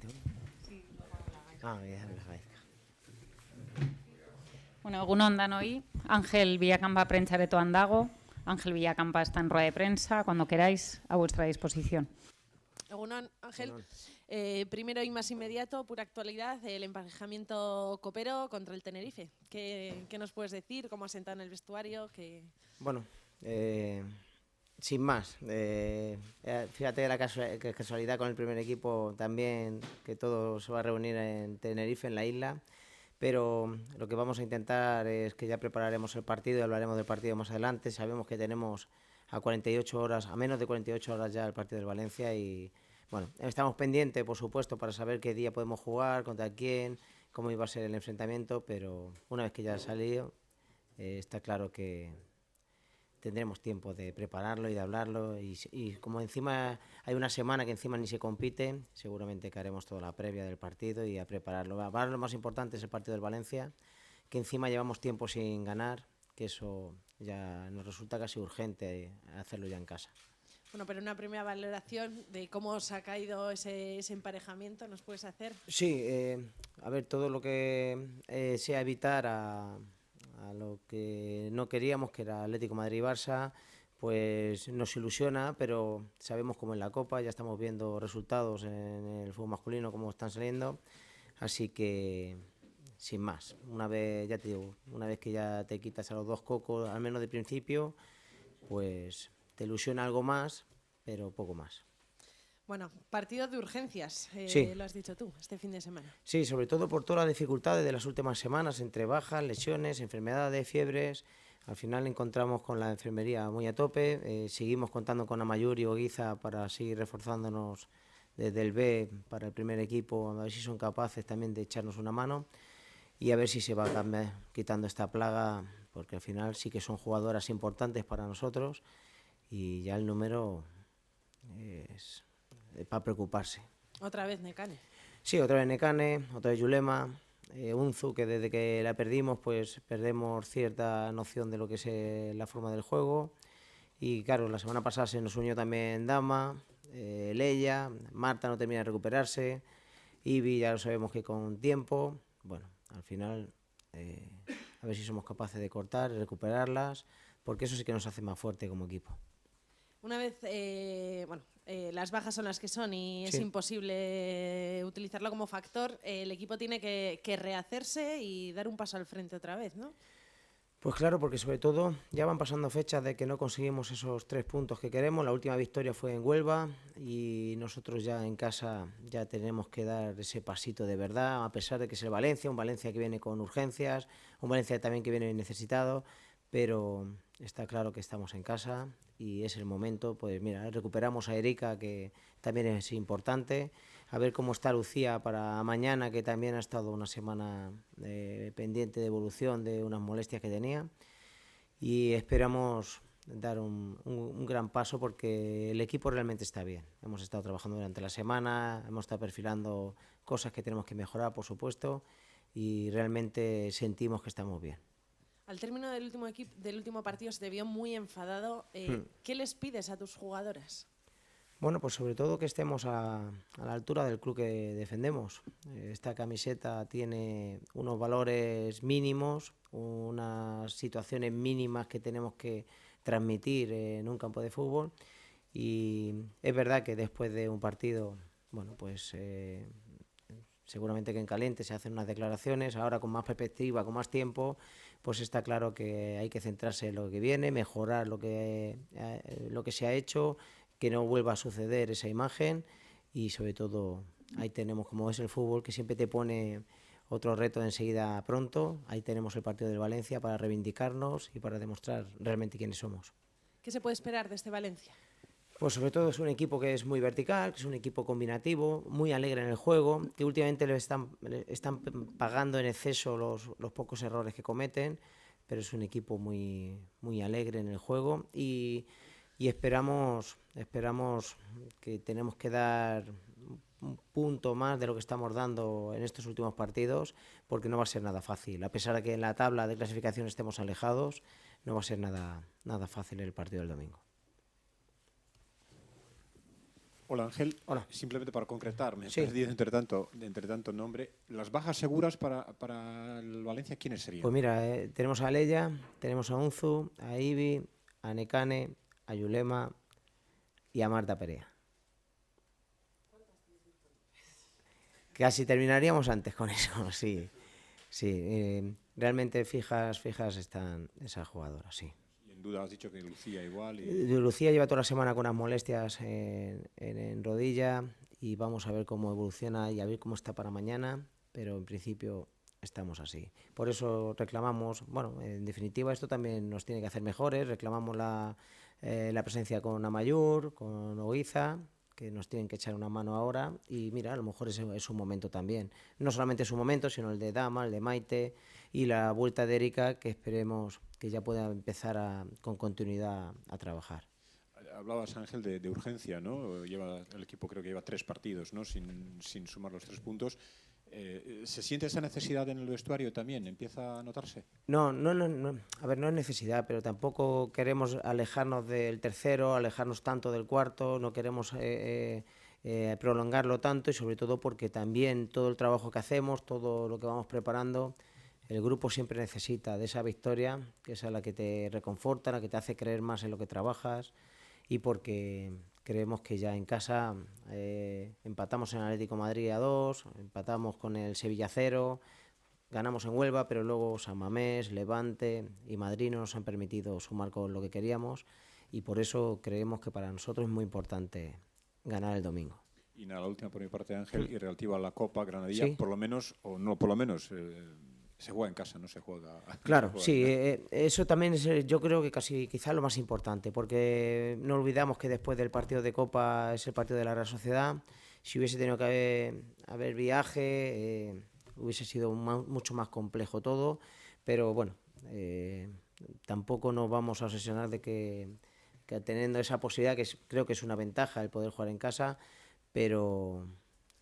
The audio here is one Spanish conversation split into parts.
gente. Bueno, egunon danoi. Ángel Villacampa prentsaretoan dago. Ángel Villacampa está en rueda de prensa. Cuando queráis, a vuestra disposición. Egunon, Ángel. Primero y más inmediato, pura actualidad, el emparejamiento copero contra el Tenerife. ¿Qué nos puedes decir? ¿Cómo has sentado en el vestuario? Bueno, sin más. Fíjate la casualidad con el primer equipo también, que todo se va a reunir en Tenerife, en la isla. Pero lo que vamos a intentar es que ya prepararemos el partido y hablaremos del partido más adelante. Sabemos que tenemos a 48 horas, a menos de 48 horas ya el partido del Valencia y bueno, estamos pendientes, por supuesto, para saber qué día podemos jugar, contra quién, cómo iba a ser el enfrentamiento, pero una vez que ya ha salido, está claro que tendremos tiempo de prepararlo y de hablarlo y como encima hay una semana que encima ni se compite, seguramente que haremos toda la previa del partido y a prepararlo. Ahora lo más importante es el partido del Valencia, que encima llevamos tiempo sin ganar, que eso ya nos resulta casi urgente hacerlo ya en casa. Bueno, pero una primera valoración de cómo os ha caído ese emparejamiento, ¿nos puedes hacer? Sí, a ver, todo lo que sea evitar a lo que no queríamos, que era Atlético Madrid-Barça, pues nos ilusiona, pero sabemos cómo en la Copa, ya estamos viendo resultados en el fútbol masculino, cómo están saliendo, así que sin más, una vez, ya te digo, una vez que ya te quitas a los dos cocos, al menos de principio, pues te ilusiona algo más, pero poco más. Bueno, partido de urgencias, Sí. lo has dicho tú, este fin de semana. Sí, sobre todo por todas las dificultades de las últimas semanas, entre bajas, lesiones, enfermedades, fiebres. Al final encontramos con la enfermería muy a tope, seguimos contando con Amayur y Oguiza para seguir reforzándonos desde el B para el primer equipo, a ver si son capaces también de echarnos una mano y a ver si se va quitando esta plaga, porque al final sí que son jugadoras importantes para nosotros y ya el número es para preocuparse. Otra vez Necane. Sí, otra vez Necane, otra vez Yulema, Unzu, que desde que la perdimos pues perdemos cierta noción de lo que es la forma del juego. Y claro, la semana pasada se nos unió también Dama, Leia, Marta no termina de recuperarse, Ibi ya lo sabemos que con tiempo. Bueno, al final a ver si somos capaces de cortar, de recuperarlas, porque eso sí que nos hace más fuerte como equipo. Una vez, las bajas son las que son y Sí. es imposible utilizarlo como factor, el equipo tiene que rehacerse y dar un paso al frente otra vez, ¿no? Pues claro, porque sobre todo ya van pasando fechas de que no conseguimos esos 3 puntos que queremos. La última victoria fue en Huelva y nosotros ya en casa ya tenemos que dar ese pasito de verdad, a pesar de que es el Valencia, un Valencia que viene con urgencias, un Valencia también que viene necesitado, pero está claro que estamos en casa y es el momento. Pues mira, recuperamos a Erika, que también es importante, a ver cómo está Lucía para mañana, que también ha estado una semana pendiente de evolución de unas molestias que tenía, y esperamos dar un gran paso porque el equipo realmente está bien. Hemos estado trabajando durante la semana, hemos estado perfilando cosas que tenemos que mejorar, por supuesto, y realmente sentimos que estamos bien. Al término del último partido se te vio muy enfadado. ¿Qué les pides a tus jugadoras? Bueno, pues sobre todo que estemos a la altura del club que defendemos. Esta camiseta tiene unos valores mínimos, unas situaciones mínimas que tenemos que transmitir en un campo de fútbol, y es verdad que después de un partido, bueno, pues seguramente que en caliente se hacen unas declaraciones, ahora con más perspectiva, con más tiempo, pues está claro que hay que centrarse en lo que viene, mejorar lo que se ha hecho, que no vuelva a suceder esa imagen, y sobre todo ahí tenemos, como es el fútbol, que siempre te pone otro reto enseguida pronto. Ahí tenemos el partido del Valencia para reivindicarnos y para demostrar realmente quiénes somos. ¿Qué se puede esperar de este Valencia? Pues sobre todo es un equipo que es muy vertical, que es un equipo combinativo, muy alegre en el juego, que últimamente le están pagando en exceso los pocos errores que cometen, pero es un equipo muy, muy alegre en el juego y esperamos que tenemos que dar un punto más de lo que estamos dando en estos últimos partidos, porque no va a ser nada fácil. A pesar de que en la tabla de clasificación estemos alejados, no va a ser nada fácil el partido del domingo. Hola Ángel, Hola. simplemente para concretar, me he Sí. perdido entre tanto nombre. ¿Las bajas seguras para el Valencia quiénes serían? Pues mira, tenemos a Leia, tenemos a Unzu, a Ibi, a Nekane, a Yulema y a Marta Perea. Casi terminaríamos antes con eso, sí. Sí, realmente fijas están esas jugadoras, sí. Y en duda has dicho que Lucía igual. Lucía lleva toda la semana con unas molestias en rodilla y vamos a ver cómo evoluciona y a ver cómo está para mañana, pero en principio estamos así. Por eso reclamamos, bueno, en definitiva esto también nos tiene que hacer mejores, reclamamos la presencia con Amayur, con Oiza, que nos tienen que echar una mano ahora y mira, a lo mejor es un momento también. No solamente es un momento, sino el de Dama, el de Maite y la vuelta de Erika, que esperemos que ya pueda empezar con continuidad a trabajar. Hablabas, Ángel, de urgencia, ¿no? El equipo creo que lleva 3 partidos, ¿no? Sin sumar los 3 puntos. ¿Se siente esa necesidad en el vestuario también? ¿Empieza a notarse? No. A ver, no es necesidad, pero tampoco queremos alejarnos del tercero, alejarnos tanto del cuarto, no queremos prolongarlo tanto y sobre todo porque también todo el trabajo que hacemos, todo lo que vamos preparando, el grupo siempre necesita de esa victoria, que es la que te reconforta, la que te hace creer más en lo que trabajas y porque creemos que ya en casa empatamos en Atlético de Madrid a 2, empatamos con el Sevilla 0, ganamos en Huelva, pero luego San Mamés, Levante y Madrid no nos han permitido sumar con lo que queríamos y por eso creemos que para nosotros es muy importante ganar el domingo. Y nada, la última por mi parte, Ángel, y relativa a la Copa Granadilla, Sí. por lo menos, o no por lo menos, se juega en casa, no se juega. Claro, no se sí, juega, eso también es, yo creo que quizá lo más importante, porque no olvidamos que después del partido de Copa es el partido de la Real Sociedad. Si hubiese tenido que haber viaje, hubiese sido mucho más complejo todo, pero bueno, tampoco nos vamos a obsesionar de que teniendo esa posibilidad, creo que es una ventaja el poder jugar en casa, pero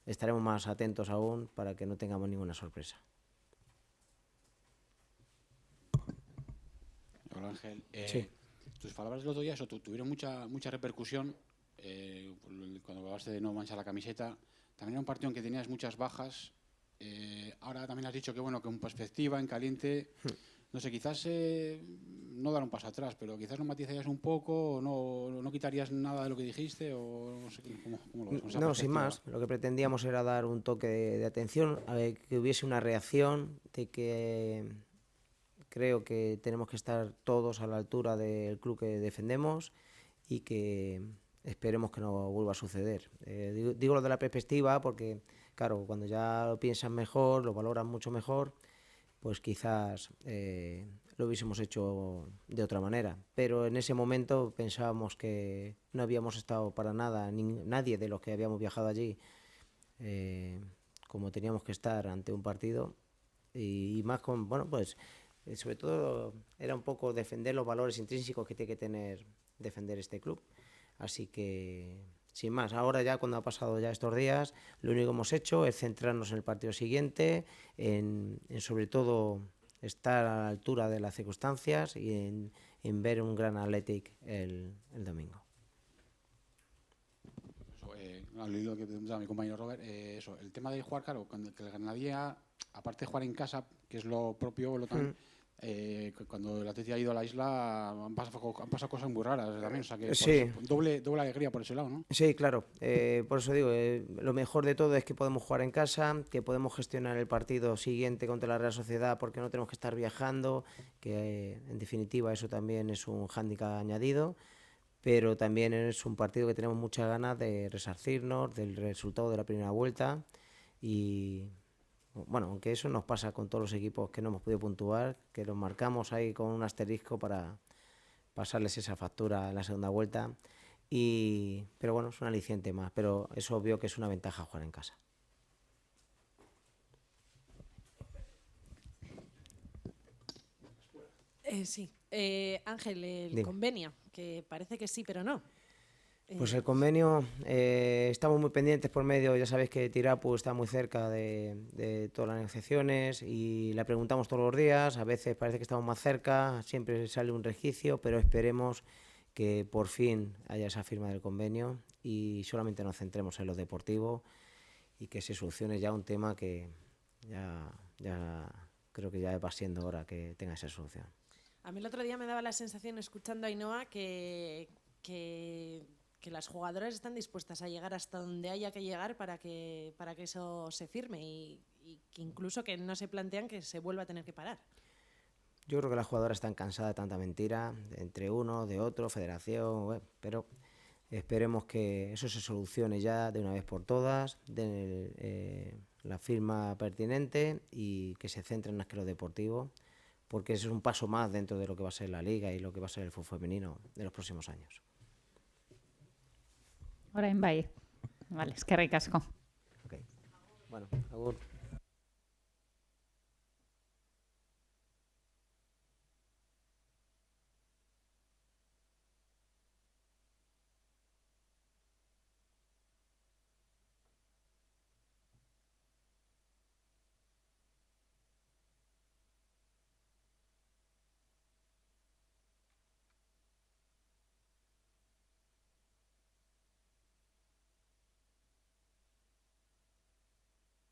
estaremos más atentos aún para que no tengamos ninguna sorpresa. Hola Ángel, Sí. tus palabras del otro día tuvieron mucha repercusión cuando hablaste de no manchar la camiseta. También era un partido en que tenías muchas bajas. Ahora también has dicho que bueno, que en perspectiva, en caliente, no sé, quizás no dar un paso atrás, pero quizás lo matizarías un poco, o no quitarías nada de lo que dijiste, o no sé cómo lo ves. Con esa No, sin perspectiva. más. Lo que pretendíamos era dar un toque de atención, a ver, que hubiese una reacción, de que creo que tenemos que estar todos a la altura del club que defendemos y que esperemos que no vuelva a suceder. Digo lo de la perspectiva porque, claro, cuando ya lo piensas mejor, lo valoras mucho mejor, pues quizás lo hubiésemos hecho de otra manera. Pero en ese momento pensábamos que no habíamos estado para nada, nadie de los que habíamos viajado allí, como teníamos que estar ante un partido. Y más con, bueno, pues sobre todo era un poco defender los valores intrínsecos que tiene que tener defender este club. Así que, sin más, ahora ya cuando ha pasado ya estos días, lo único que hemos hecho es centrarnos en el partido siguiente, en sobre todo estar a la altura de las circunstancias y en ver un gran Athletic el domingo. Al hilo que preguntaba mi compañero Robert, el tema de jugar, claro, cuando el Granadilla, aparte de jugar en casa, que es lo propio, cuando el Atleti ha ido a la isla han pasado cosas muy raras también, o sea que sí. doble alegría por ese lado, ¿no? Sí, claro, por eso digo, lo mejor de todo es que podemos jugar en casa, que podemos gestionar el partido siguiente contra la Real Sociedad porque no tenemos que estar viajando, que en definitiva eso también es un hándicap añadido, pero también es un partido que tenemos muchas ganas de resarcirnos del resultado de la primera vuelta y bueno, aunque eso nos pasa con todos los equipos que no hemos podido puntuar, que los marcamos ahí con un asterisco para pasarles esa factura en la segunda vuelta. Pero bueno, es un aliciente más, pero es obvio que es una ventaja jugar en casa. Sí. Ángel, el Dime. convenio, que parece que sí, pero no. Pues el convenio, estamos muy pendientes por medio, ya sabéis que Tirapu está muy cerca de todas las negociaciones y la preguntamos todos los días, a veces parece que estamos más cerca, siempre sale un resquicio, pero esperemos que por fin haya esa firma del convenio y solamente nos centremos en lo deportivo y que se solucione ya un tema que ya creo que ya va siendo hora que tenga esa solución. A mí el otro día me daba la sensación, escuchando a Ainhoa, que las jugadoras están dispuestas a llegar hasta donde haya que llegar para que eso se firme y que incluso que no se plantean que se vuelva a tener que parar. Yo creo que las jugadoras están cansadas de tanta mentira, entre uno, de otro, federación, pero esperemos que eso se solucione ya de una vez por todas, den la firma pertinente y que se centren en lo deportivo, porque eso es un paso más dentro de lo que va a ser la liga y lo que va a ser el fútbol femenino de los próximos años. Orain bai. Vale, eskerrik asko. Okay. Bueno, agur.